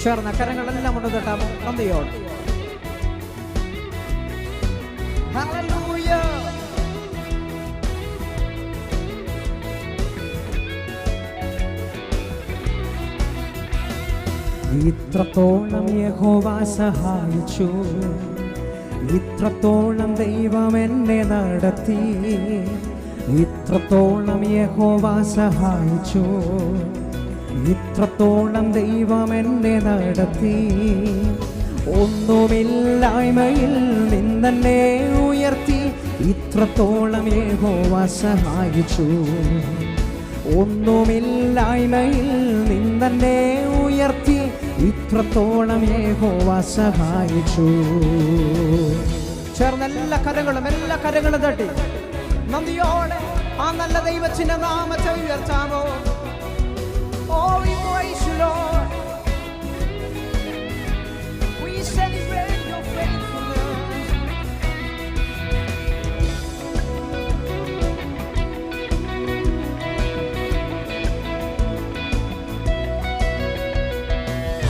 ചേർന്ന കരങ്ങളെല്ലാം കൊണ്ട് തട്ടാമോ നന്ദിയോട്. ഇത്രത്തോളം യഹോവ സഹായിച്ചു, ഇത്രത്തോളം ദൈവം എന്നെ നടത്തി. ഇത്രത്തോളം യഹോവ സഹായിച്ചു, ഇത്രത്തോളം ദൈവം എന്നെ നടത്തി. ഒന്നുമില്ലായ്മയിൽ നിന്നെ ഉയർത്തി, ഇത്രത്തോളം യഹോവ സഹായിച്ചു. ഒന്നുമില്ലായ്മയിൽ നിന്നെ ഉയർത്തി, ഇത്രത്തോളം യഹോവ സഹായിച്ചു. ചേർന്ന് എല്ലാ കരങ്ങളും തട്ടി നന്ദിയോടെ ആ നല്ല ദൈവത്തിന്റെ നാമത്തെ ഉയർത്താമോ. Oh, we praise you, Lord. We celebrate your faithfulness.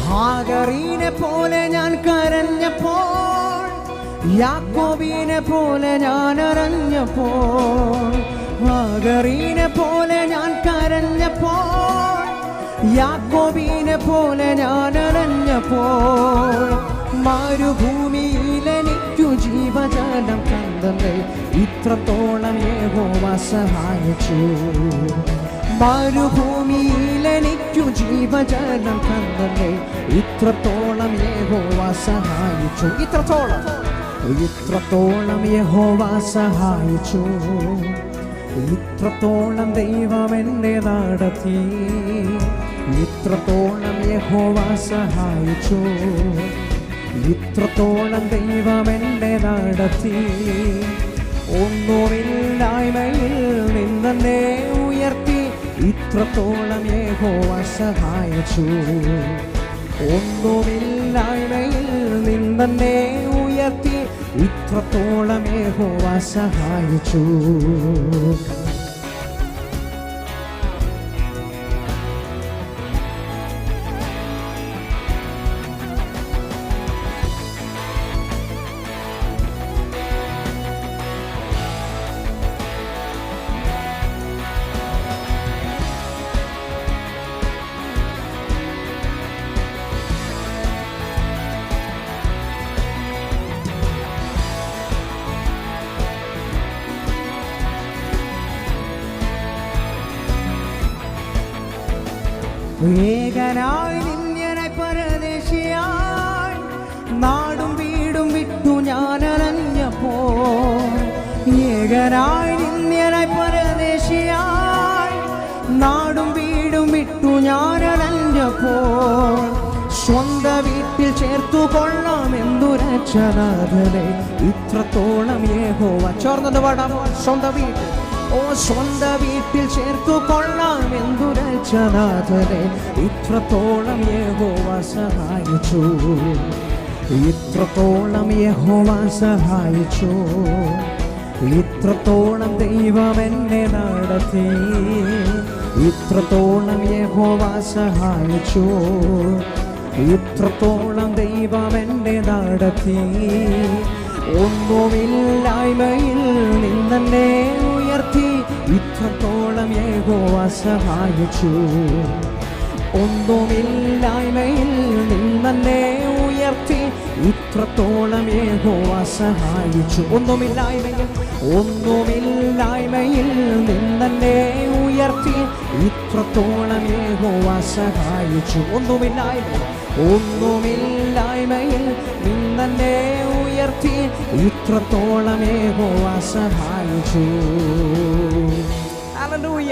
ഹാഗറിനെ പോലെ ഞാൻ കരഞ്ഞപ്പോൾ, യാക്കോബിനെ പോലെ ഞാൻ അരഞ്ഞപ്പോൾ. ഹാഗറിനെ പോലെ ഞാൻ കരഞ്ഞപ്പോൾ, യാക്കോബിനെ പോലെ ഞാൻ അരഞ്ഞപ്പോൾ. മരുഭൂമിയിൽ എനിക്കു ജീവജലം തന്നേ, ഇത്രത്തോളം യഹോവ സഹായിച്ചു. മരുഭൂമിയിൽ എനിക്കു ജീവജലം തന്നേ, ഇത്രത്തോളം യഹോവ സഹായിച്ചു. ഇത്രത്തോളം യഹോവ സഹായിച്ചു. ഇത്രത്തോളം ദൈവം എന്നെ നടത്തി. ഇത്രത്തോളം യഹോവ സഹായിച്ചു. ഇത്രത്തോളം ദൈവം എന്നെ നടത്തി. ഒന്നുമില്ലായ്മയിൽ നിന്നെ ഉയർത്തി, ഇത്രത്തോളം യഹോവ സഹായിച്ചു. ഒന്നുമില്ലായ്മയിൽ നിന്നെ ഉയർത്തി, ഇത്രത്തോളം യഹോവ സഹായിച്ചു. ഏകനായി നിന്യനായി പരദേശിയായി, നാടും വീടും വിട്ടു ഞാൻ അലഞ്ഞപ്പോൾ. ഏകനായി നിന്യനായി പരദേശിയായി, നാടും വീടും വിട്ടു ഞാൻ അലഞ്ഞപ്പോൾ. സ്വന്ത വീട്ടിൽ ചേർത്തു കൊള്ളാമെന്തുരക്ഷനാഥനെ, ഇത്രത്തോളം യഹോവ. ചോർന്നത് പാടാമോ. സ്വന്തം വീട്ടിൽ, ഓ സ്വന്ത വീട്ടിൽ ചേർത്തു കൊള്ളാമെന്തുരക്ഷനാഥനെ, ഇത്രത്തോളം യഹോവ സഹായിച്ചു. ഇത്രത്തോളം യഹോവ സഹായിച്ചു. ഇത്രത്തോളം ദൈവം എന്നെ നടത്തി. ഇത്രത്തോളം യഹോവ സഹായിച്ചു. ഇത്രത്തോളം ദൈവം എന്നെ നടത്തി. ഒന്നുമില്ലായ്മയിൽ നിന്നെ ഉയർത്തി, ഇത്രത്തോളം യഹോവ സഹായിച്ചു. ഒന്നുമില്ലായ്മയിൽ നിന്നെ ഉയർത്തി, ഇത്രത്തോളം യഹോവ സഹായിച്ചു. ഒന്നുമില്ലായ്മയിൽ നിന്നെ ഉയർത്തി, ഇത്രത്തോളം യഹോവ സഹായിച്ചു. ഒന്നുമില്ലായ്മയിൽ നിന്നെ ഉയർത്തി, ഇത്രത്തോളം യഹോവ സഹായിച്ചു. ഹല്ലേലൂയ.